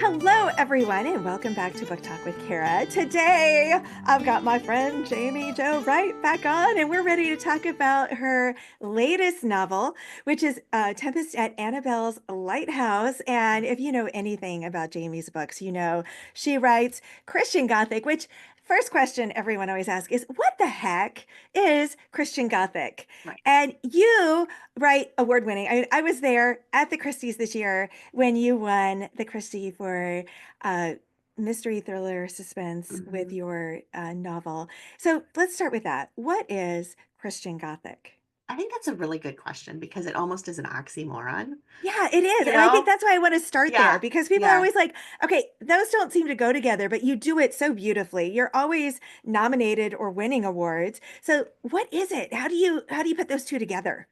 Hello, everyone, and welcome back to Book Talk with Kara. Today, I've got my friend Jaime Jo Wright back on, and we're ready to talk about her latest novel, which is Tempest at Annabel's Lighthouse. And if you know anything about Jaime's books, you know she writes Christian Gothic, which first question everyone always asks is, what the heck is Christian Gothic? Right. And you write award winning. I was there at the Christie's this year when you won the Christie for uh, mystery thriller suspense with hmm your novel. So let's start with that. What is Christian Gothic? I think that's a really good question because it almost is an oxymoron. Yeah, it is. You And I think know? that's why I want to start there Yeah. because people are Yeah. always like, okay, those don't seem to go together, but you do it so beautifully. You're always nominated or winning awards. So what is it? How do you put those two together?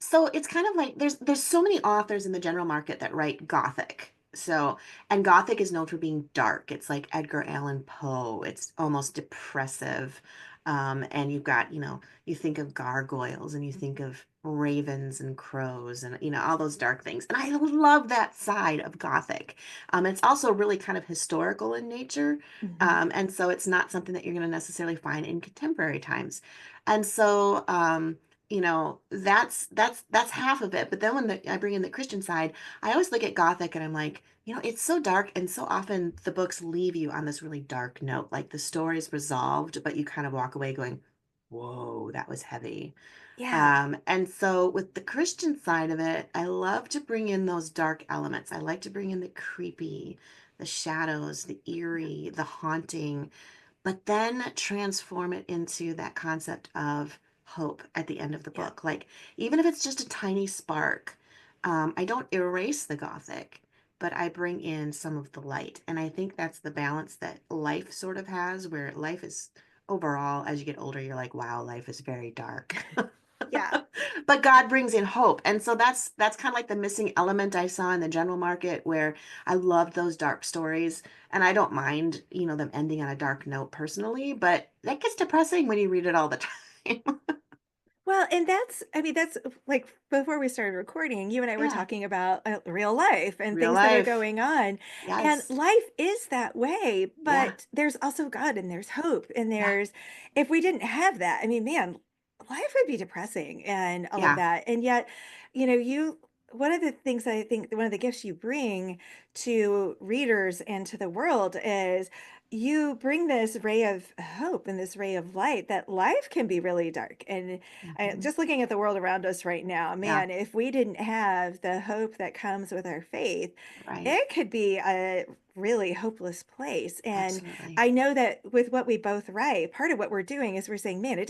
So it's kind of like there's so many authors in the general market that write Gothic. So, and Gothic is known for being dark. It's like Edgar Allan Poe. It's almost depressive. And you've got, you think of gargoyles and you think of ravens and crows and, all those dark things. And I love that side of Gothic. It's also really kind of historical in nature. Mhm. And so it's not something that you're going to necessarily find in contemporary times. And so, that's half of it. But then when I bring in the Christian side, I always look at Gothic and I'm like, it's so dark, and so often the books leave you on this really dark note. Like the story's resolved, but you kind of walk away going, whoa, that was heavy. Yeah. And so with the Christian side of it, I love to bring in those dark elements. I like to bring in the creepy, the shadows, the eerie, the haunting, but then transform it into that concept of hope at the end of the Yeah. book. Like, even if it's just a tiny spark, I don't erase the Gothic, but I bring in some of the light. And I think that's the balance that life sort of has, where life is overall, as you get older, you're like, wow, life is very dark. Yeah. But God brings in hope. And so that's kind of like the missing element I saw in the general market, where I loved those dark stories. And I don't mind, them ending on a dark note personally, but that gets depressing when you read it all the time. Well, and that's like before we started recording, you and I were Yeah. talking about real life and Real things that are life. going on. And Yes. life is that way, Yeah. but there's also God and there's hope. And Yeah. if we didn't have that, I mean, man, life would be depressing and all of Yeah. that. And yet, one of the things that I think one of the gifts you bring to readers and to the world is you bring this ray of hope and this ray of light that life can be really dark. And Mhm. just looking at the world around us right now, Yeah. man, if we didn't have the hope that comes with our faith, Right. it could be a really hopeless place. And Absolutely. I know that with what we both write, part of what we're doing is we're saying, man, it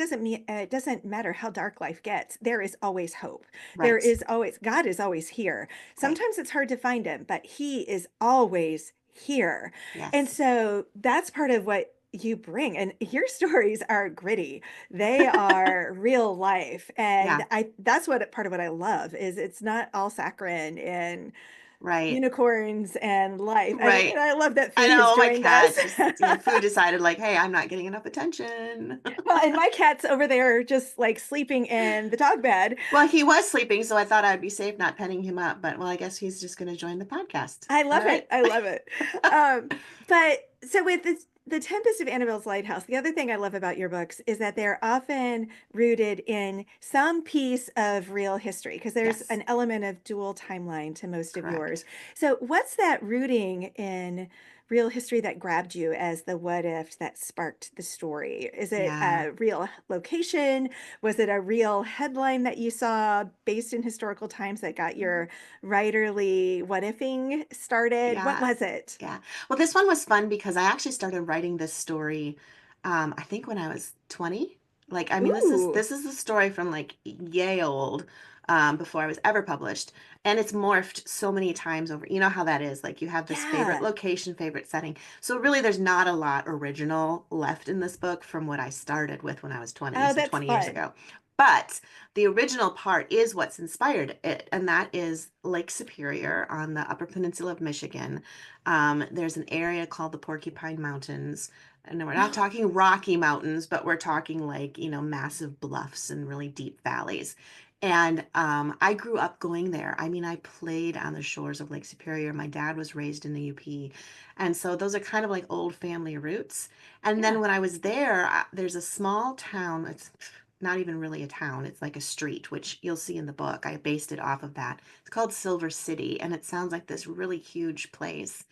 doesn't matter how dark life gets. There is always hope. There Right. is always God is always here. Right. Sometimes it's hard to find him, but he is always here. And Yes. so that's part of what you bring. And your stories are gritty. They are real life. Yeah. And I that's what part of what I love is it's not all saccharine and Right. unicorns and life. And Right. I love that I food has know my joined us. cat just, food decided like, hey, I'm not getting enough attention. Well, and my cat's over there just like sleeping in the dog bed. Well, he was sleeping, so I thought I'd be safe not petting him up, but well, I guess he's just going to join the podcast. I All love it. right. I love it. Um, but so with the Tempest of Annabel's Lighthouse, the other thing I love about your books is that they're often rooted in some piece of real history because there's Yes, an element of dual timeline to most of yours. correct. So what's that rooting in real history that grabbed you as the what if that sparked the story? Is it Yeah. a real location? Was it a real headline that you saw based in historical times that got your writerly what ifing started? What Yeah. was it? Yeah. Well, this one was fun because I actually started writing this story, I think when I was 20. Like, I mean, this is Ooh, this is the story from like yay old, before I was ever published. And it's morphed so many times over. You know how that is. Like you have this favorite yeah. location, favorite setting. So really there's not a lot original left in this book from what I started with when I was 20, Oh, so that's 20 years fun. ago. But the original part is what's inspired it, and that is Lake Superior on the Upper Peninsula of Michigan. There's an area called the Porcupine Mountains. And we're not talking Rocky Mountains, but we're talking like, massive bluffs and really deep valleys. And I grew up going there. I mean, I played on the shores of Lake Superior. My dad was raised in the UP. And so those are kind of like old family roots. And then Yeah. when I was there, there's a small town. It's not even really a town. It's like a street, which you'll see in the book. I based it off of that. It's called Silver City, and it sounds like this really huge place.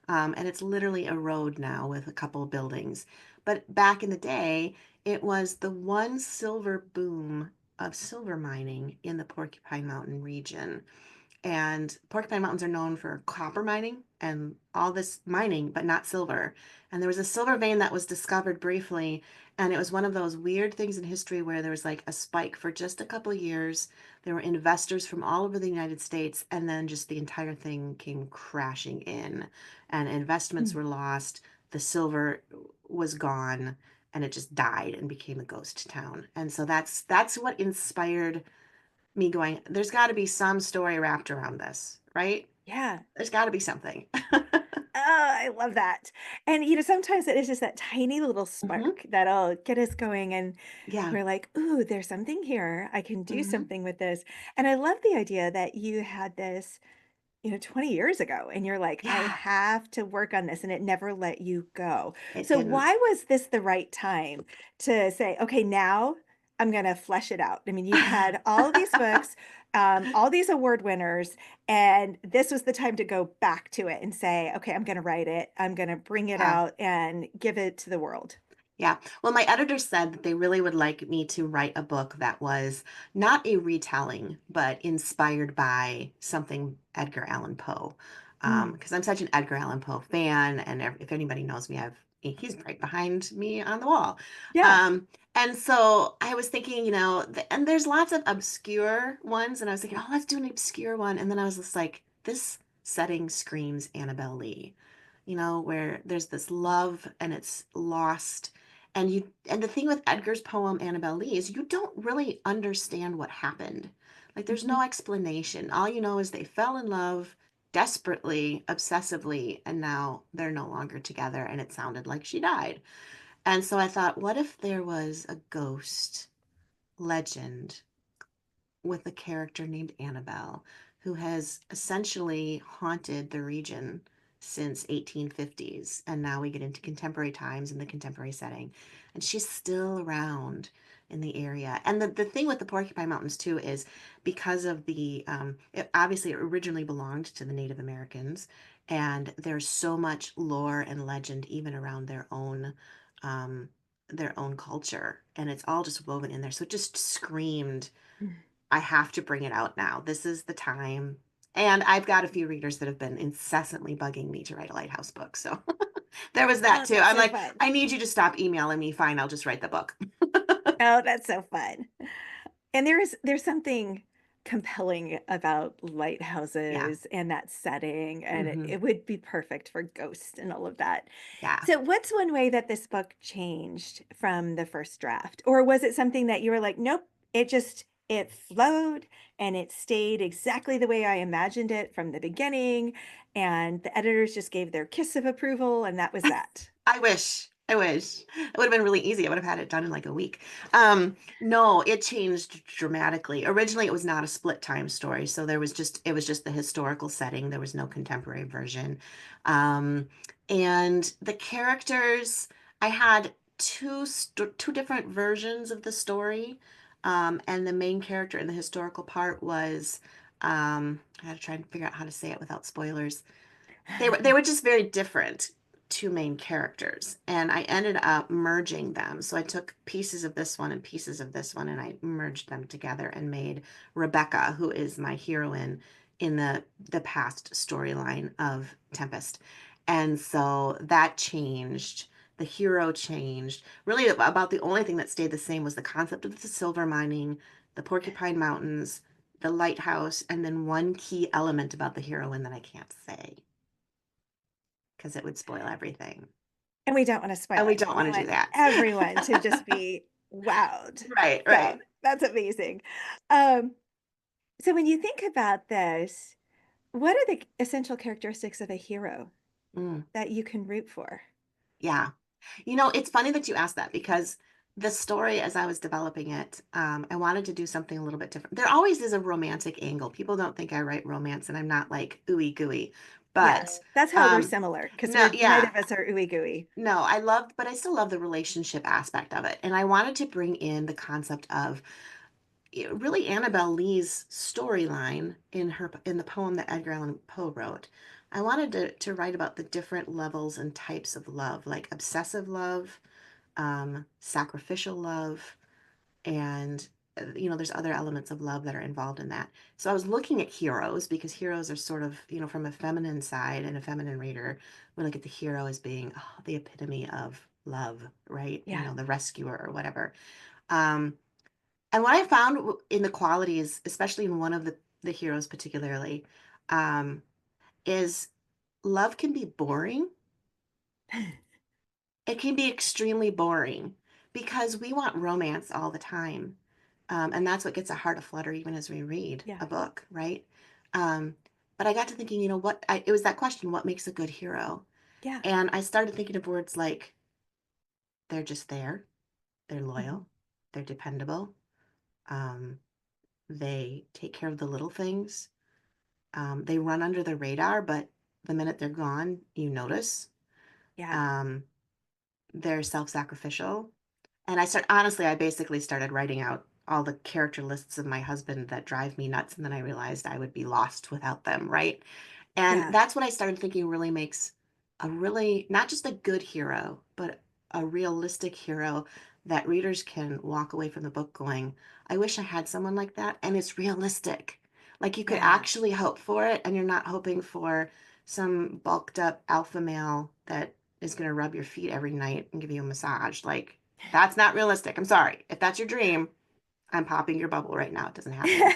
And it's literally a road now with a couple of buildings. But back in the day, it was the one silver boom of silver mining in the Porcupine Mountain region. And Porcupine Mountains are known for copper mining and all this mining, but not silver. And there was a silver vein that was discovered briefly, and it was one of those weird things in history where there was like a spike for just a couple of years. There were investors from all over the United States, and then just the entire thing came crashing in, and investments Mm. were lost. The silver was gone, and it just died and became a ghost town. And so that's what inspired me going, there's got to be some story wrapped around this, right? Yeah. There's got to be something. Oh, I love that. And sometimes it is just that tiny little Hmm. spark that'll get us going and Yeah. we're like, "Ooh, there's something here. I can do Hmm. something with this." And I love the idea that you had this 20 years ago and you're like, I Yeah. have to work on this and it never let you go. It So didn't. why was this the right time to say, okay, now I'm going to flesh it out? I mean, you've had all of these books, all these award winners, and this was the time to go back to it and say, okay, I'm going to write it. I'm going to bring it Yeah. out and give it to the world. Yeah. Well, my editor said that they really would like me to write a book that was not a retelling, but inspired by something Edgar Allan Poe. Mm. Because I'm such an Edgar Allan Poe fan, and if anybody knows me, he's right behind me on the wall. Yeah. Um, and so I was thinking, and there's lots of obscure ones, and I was thinking, oh, let's do an obscure one. And then I was just like, this setting screams Annabel Lee, where there's this love and it's lost and the thing with Edgar's poem Annabel Lee is you don't really understand what happened. Like there's Mhm. no explanation. All you know is they fell in love desperately, obsessively, and now they're no longer together and it sounded like she died. And so I thought, what if there was a ghost legend with a character named Annabel who has essentially haunted the region since 1850s, and now we get into contemporary times in the contemporary setting, and she's still around in the area. And the thing with the Porcupine Mountains too is because of it obviously originally belonged to the Native Americans, and there's so much lore and legend even around um, their own culture, and it's all just woven in there. So it just screamed, I have to bring it out now. This is the time. And I've got a few readers that have been incessantly bugging me to write a Lighthouse book. So there was that Oh, too. that's I'm so like, fun. I need you to stop emailing me. Fine, I'll just write the book. Oh, that's so fun. And there's something compelling about Yeah. lighthouses and that setting, and it, Hmm. it would be perfect for ghosts and all of that. Yeah. So, what's one way that this book changed from the first draft? Or was it something that you were like, nope, it flowed and it stayed exactly the way I imagined it from the beginning, and the editors just gave their kiss of approval, and that was that. I wish. I wish. It would have been really easy. I would have had it done in like a week. No, it changed dramatically. Originally, it was not a split time story, so it was just the historical setting. There was no contemporary version. Um, and the characters, I had two different versions of the story. And the main character in the historical part was, I had to try and figure out how to say it without spoilers. They were just very different, two main characters, and I ended up merging them. So I took pieces of this one and pieces of this one, and I merged them together and made Rebecca, who is my heroine in the past storyline of Tempest. And so that changed. The hero changed. Really, about the only thing that stayed the same was the concept of the silver mining, the Porcupine Mountains, the lighthouse, and then one key element about the heroine that I can't say because it would spoil everything. And we don't want to spoil And we it. don't We want to do want that. everyone to just be wowed. Right, So right. that's amazing. Um, so when you think about this, what are the essential characteristics of a hero Mm, that you can root for? yeah. It's funny that you asked that because the story as I was developing it, I wanted to do something a little bit different. There always is a romantic angle. People don't think I write romance and I'm not like ooey gooey. But Yes, that's how we're um similar because no, we're neither yeah. of us are ooey gooey. No, I love, but I still love the relationship aspect of it. And I wanted to bring in the concept of really Annabel Lee's storyline in the poem that Edgar Allan Poe wrote. I wanted to write about the different levels and types of love, like obsessive love, sacrificial love, and there's other elements of love that are involved in that. So I was looking at heroes because heroes are sort of, from a feminine side, and a feminine reader we look at the hero as being the epitome of love, right? Yeah, The rescuer or whatever. Um, and what I found in the qualities, especially in one of the heroes particularly, um, is love can be boring. It can be extremely boring because we want romance all the time. And that's what gets our heart aflutter even as we read yeah, a book, right? Um, but I got to thinking, it was that question, what makes a good hero? yeah. And I started thinking of words like they're just there, they're Mhm. loyal, they're dependable, um, they take care of the little things, they run under the radar, but the minute they're gone, you notice. Yeah, Um, they're self-sacrificial. And honestly, I basically started writing out all the character lists of my husband that drive me nuts. And then I realized I would be lost without them, right? And yeah, that's what I started thinking really makes a really, not just a good hero, but a realistic hero that readers can walk away from the book going, I wish I had someone like that. And it's realistic. Like you could yeah. actually hope for it, and you're not hoping for some bulked up alpha male that is going to rub your feet every night and give you a massage. Like, that's not realistic. I'm sorry. If that's your dream, I'm popping your bubble right now. It doesn't happen.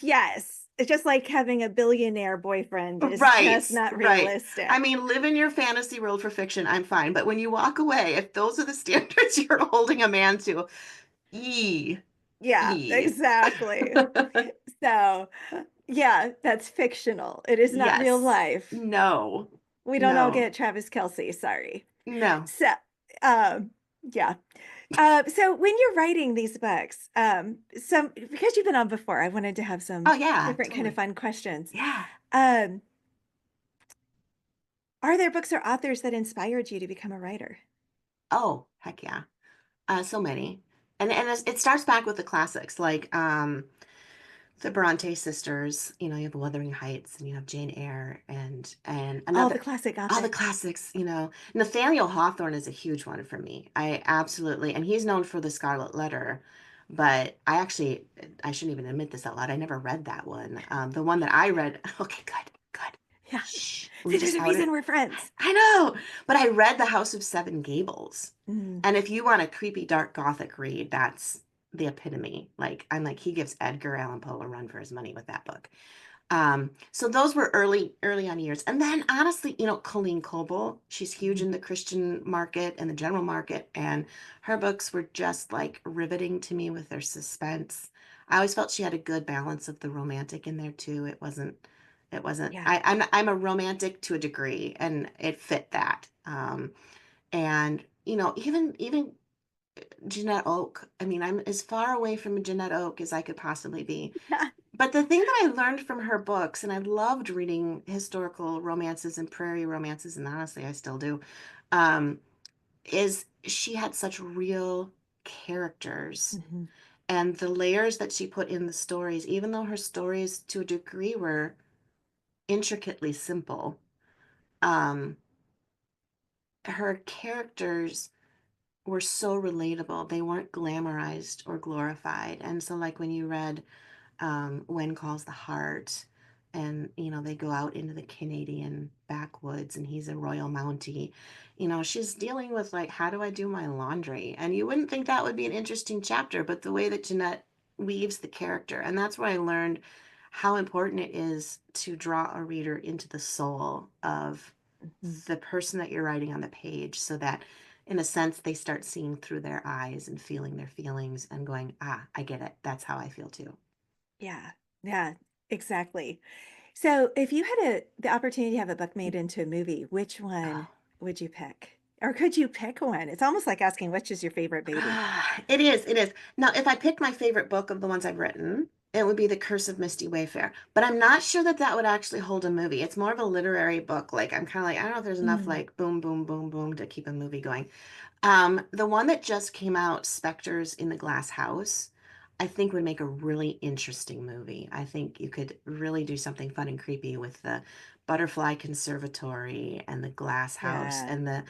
Yes, it's just like having a billionaire boyfriend is Right, just not right. I realistic. mean, live in your fantasy world for fiction, I'm fine. But when you walk away, if those are the standards you're holding a man to, ee, Yeah, ee. exactly. So, yeah, that's fictional. It is not real Yes. life. No. We don't all No. get Travis Kelce, sorry. No. So, yeah. So when you're writing these books, some because you've been on before, I wanted to have some Oh, yeah, different kind of totally. fun questions. Yeah. Um, are there books or authors that inspired you to become a writer? Oh, heck yeah. So many. And it starts back with the classics like the Bronte sisters, you have Wuthering Heights and you have Jane Eyre and All the another classic all the Gothic. classics. Nathaniel Hawthorne is a huge one for me. I absolutely, and he's known for The Scarlet Letter, but I shouldn't even admit this out loud. I never read that one. The one that I read, okay, good, good. Yeah. Shh, we See, there's just a outed. reason we're friends. I know, but I read The House of Seven Gables. Mm, And if you want a creepy, dark Gothic read, that's the epitome. Like, I'm like, he gives Edgar Allan Poe a run for his money with that book. So those were early on years. And then honestly, Colleen Coble, she's huge mhm. in the Christian market and the general market, and her books were just like riveting to me with their suspense. I always felt she had a good balance of the romantic in there too. It wasn't Yeah. I'm a romantic to a degree, and it fit that. And even Jeanette Oak. I mean, I'm as far away from Jeanette Oak as I could possibly be. But the thing that I learned from her books, and I loved reading historical romances and prairie romances, and honestly, I still do, um, is she had such real characters Mhm. and the layers that she put in the stories, even though her stories to a degree were intricately simple, um, her characters were so relatable. They weren't glamorized or glorified. And so, like when you read When Calls the Heart, and they go out into the Canadian backwoods, and he's a Royal Mountie. She's dealing with like, how do I do my laundry? And you wouldn't think that would be an interesting chapter, but the way that Jeanette weaves the character, and that's where I learned how important it is to draw a reader into the soul of Mhm. the person that you're writing on the page, so that in a sense they start seeing through their eyes and feeling their feelings and going, I get it, that's how I feel too. Yeah. Yeah, exactly. So if you had the opportunity to have a book made into a movie, which one Oh, would you pick? Or could you pick one? It's almost like asking which is your favorite baby. It is, it is. Now, if I picked my favorite book of the ones I've written, it would be The Curse of Misty Wayfair. But I'm not sure that that would actually hold a movie. It's more of a literary book. Like I'm kind of like, I don't know if there's enough Mm, like boom, boom, boom, boom to keep a movie going. The one that just came out, Spectres in the Glass House, I think would make a really interesting movie. I think you could really do something fun and creepy with the butterfly conservatory and the glass house yeah, and the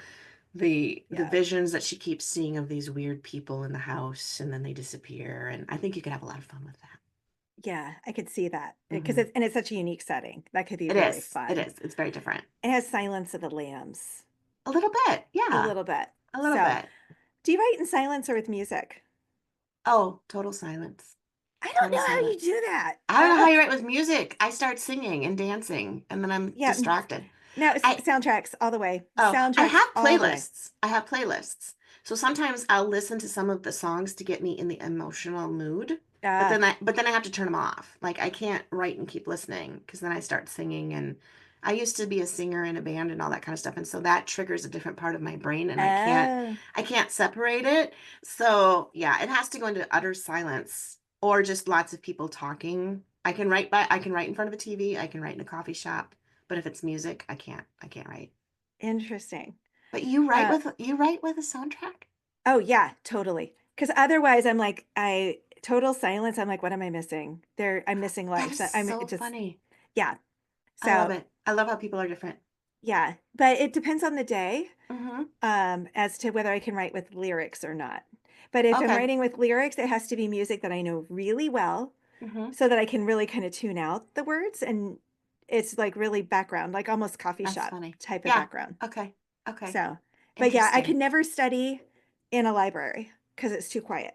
yeah, visions that she keeps seeing of these weird people in the house and then they disappear. And I think you could have a lot of fun with that. yeah. I could see that because Hmm it's such a unique setting. That could be It really is. It fun. is. It's very different. It has Silence of the Lambs A little bit. a Yeah. little bit. A little So, bit. do you write in silence or with music? Oh, total silence. I don't Total know how you silence. do that. I don't know how you write with music. I start singing and dancing and then I'm Yeah, distracted. no, I soundtracks all the way. Oh, I Soundtracks have all the way. playlists. I have playlists. So sometimes I'll listen to some of the songs to get me in the emotional mood, Uh, but then I have to turn them off. Like I can't write and keep listening because then I start singing and I used to be a singer in a band and all that kind of stuff and so that triggers a different part of my brain and oh, I can't separate it. So, yeah, it has to go into utter silence or just lots of people talking. I can write in front of a TV, I can write in a coffee shop, but if it's music, I can't write. interesting. But Uh, you write with a soundtrack? oh yeah, totally. Because otherwise, I'm like, I total silence. I'm like, what am I missing? I'm missing That life. is So I'm so it just, funny. yeah. I love So it. I love how people are different. yeah, but it depends on the day, Hmm as to whether I can write with lyrics or not. But if I'm Okay. writing with lyrics, it has to be music that I know really well, hmm so that I can really kind of tune out the words, and it's like really background, like almost coffee That's shop funny. type of Yeah. background. Okay. Okay. So, but yeah, I Interesting. could never study in a library because it's too quiet.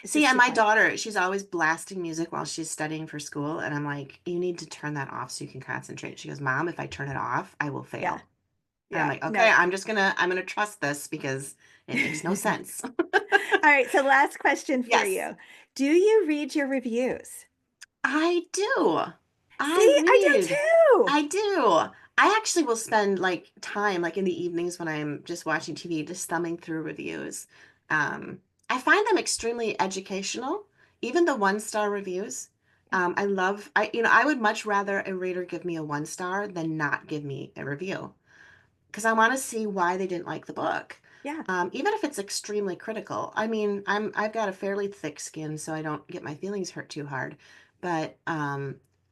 It's See, just and too my quiet. daughter, she's always blasting music while she's studying for school. And I'm like, you need to turn that off so you can concentrate. She goes, Mom, if I turn it off, I will Yeah. fail. And I'm Yeah. like, okay, No. I'm gonna trust this because it makes no sense. All right. So, last question for Yes, you. Do you read your reviews? I do. I See, I do read. too. I do. I actually will spend like time, like in the evenings when I'm just watching TV, just thumbing through reviews. Um, I find them extremely educational, even the one-star reviews. I would much rather a reader give me a one star than not give me a review because I want to see why they didn't like the book. Yeah. Even if it's extremely critical. I mean, I've got a fairly thick skin, so I don't get my feelings hurt too hard. But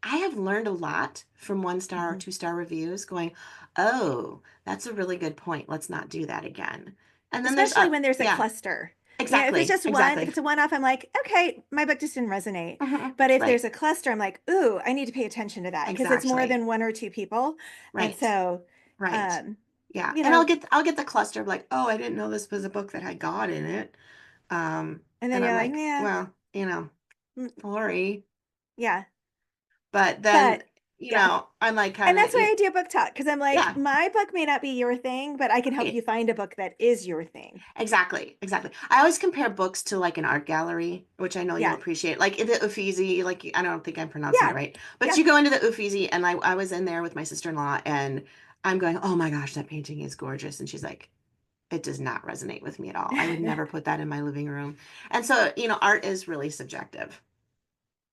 I have learned a lot from one star or Mhm. two-star reviews, going, "Oh, that's a really good point. Let's not do that again." And then Especially when there's a yeah, cluster. You know, if it's exactly, just one, if exactly. it's a one off, I'm like, okay, my book just didn't resonate. But if there's Right, a cluster, I'm like, ooh, I need to pay attention to that because it's more exactly. than one or two people. And Right, so, right. um, Yeah, you and know, I'll get the cluster of like, "Oh, I didn't know this was a book that had God in it." and then And you're I'm like, like, yeah, well, mm, sorry. yeah. But then, But yeah. I'm like And kind of, that's why I do book talk because I'm like, yeah, my book may not be your thing, but I can help right. you find a book that is your thing. Exactly, exactly. I always compare books to like an art gallery, which I know you'll Yeah. appreciate. Like the Uffizi, like I don't think I'm pronouncing it Yeah. right, but Yeah. you go into the Uffizi, and I was in there with my sister-in-law, and I'm going, oh my gosh, that painting is gorgeous, and she's like, it does not resonate with me at all. I would never put that in my living room. And so, art is really subjective.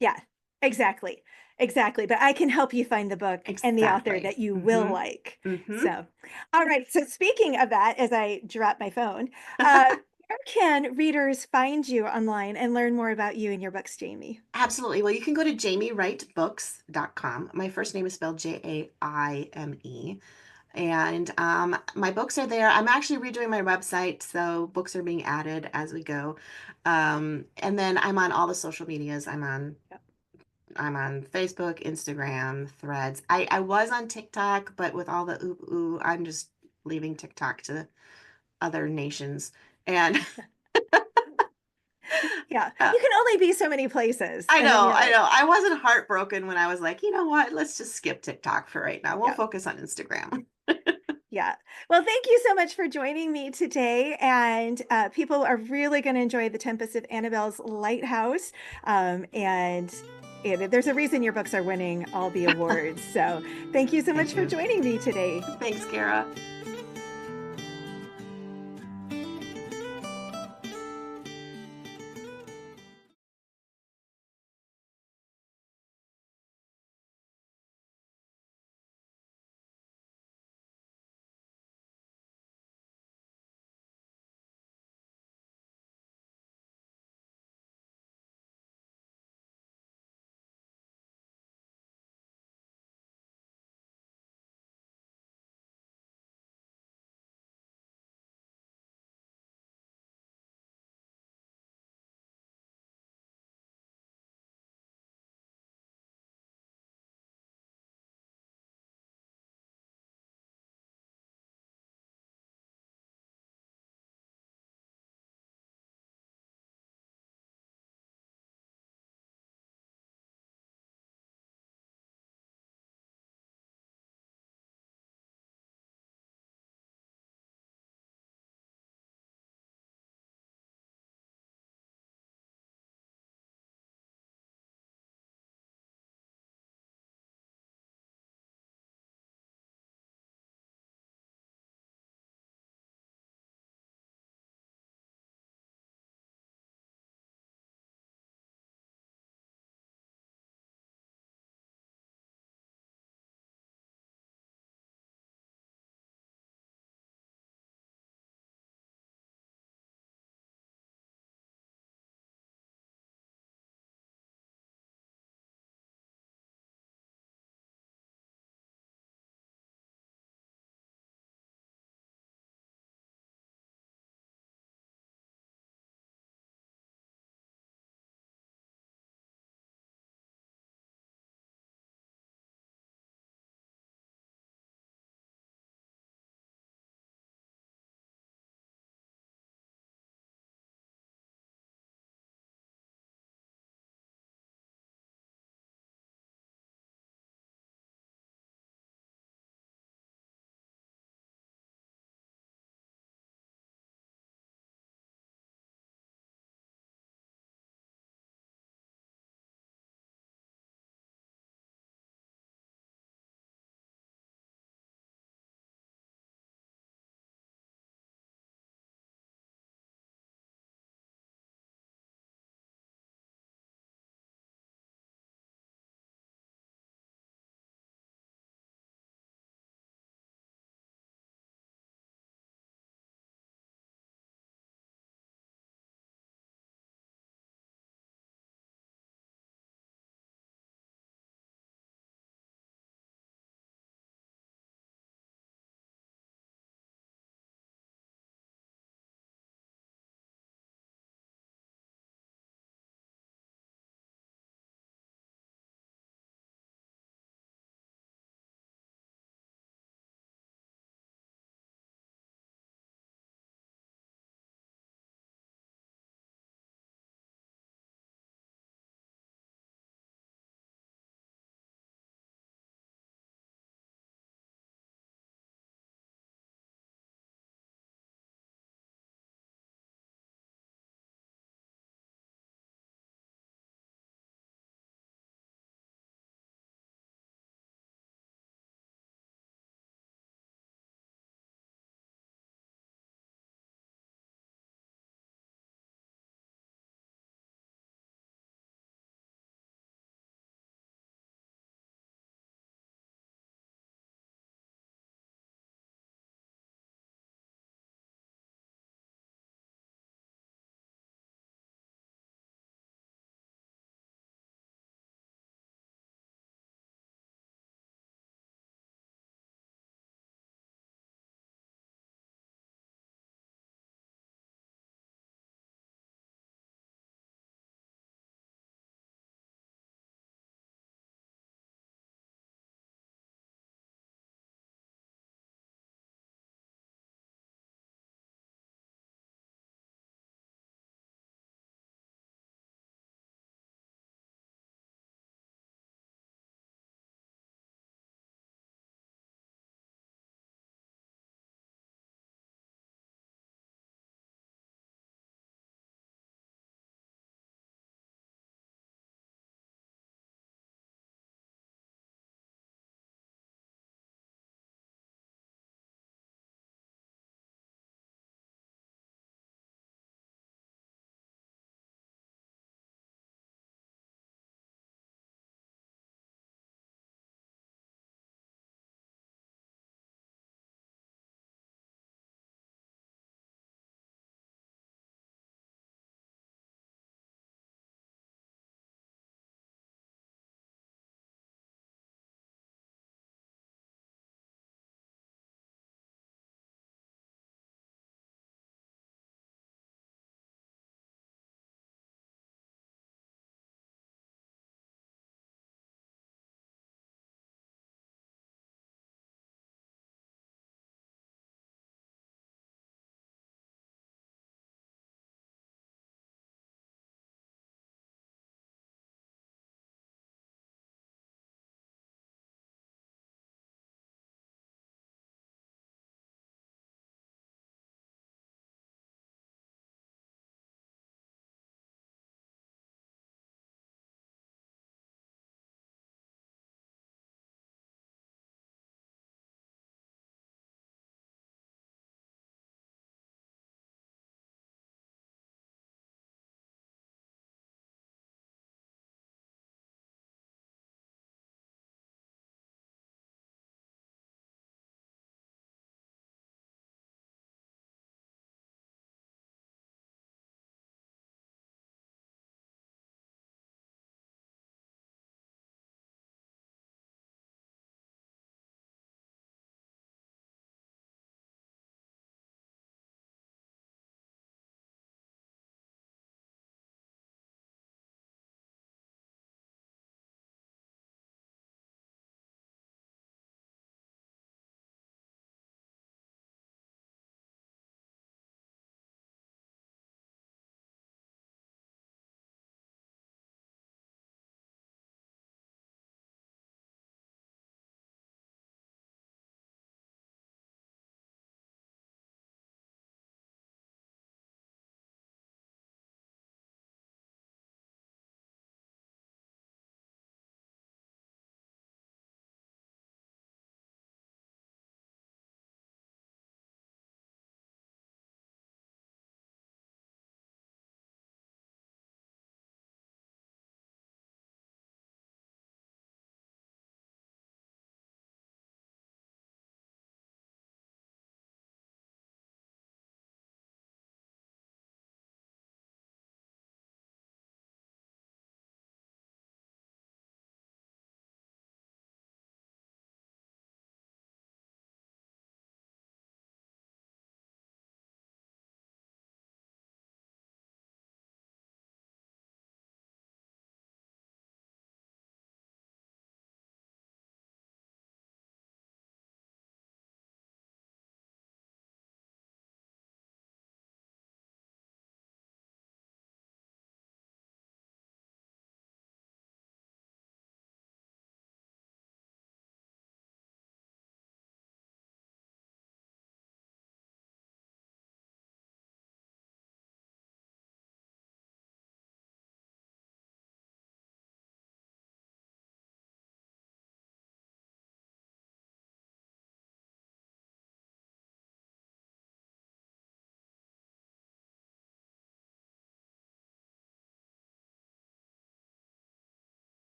Yeah, exactly. Exactly. But I can help you find the book and the author Exactly. that you will like. Mm-hmm. So, all right. So, speaking of that, as I drop my phone, uh, where can readers find you online and learn more about you and your books, Jamie? Absolutely. Well, you can go to JamieWrightBooks.com. My first name is spelled Jaime. And my books are there. I'm actually redoing my website, so books are being added as we go. And then I'm on all the social medias. Yep. I'm on Facebook, Instagram, Threads. I was on TikTok, but with all the ooh, I'm just leaving TikTok to other nations. And Yeah. uh, You can only be so many places. I And then know, you're I like, know. I wasn't heartbroken when I was like, you know what? Let's just skip TikTok for right now. We'll yeah. focus on Instagram. Yeah. Well, thank you so much for joining me today. And people are really going to enjoy The Tempest of Annabel's Lighthouse. And there's a reason your books are winning all the awards. So thank you so Thank much for you. joining me today. Thanks, Kara.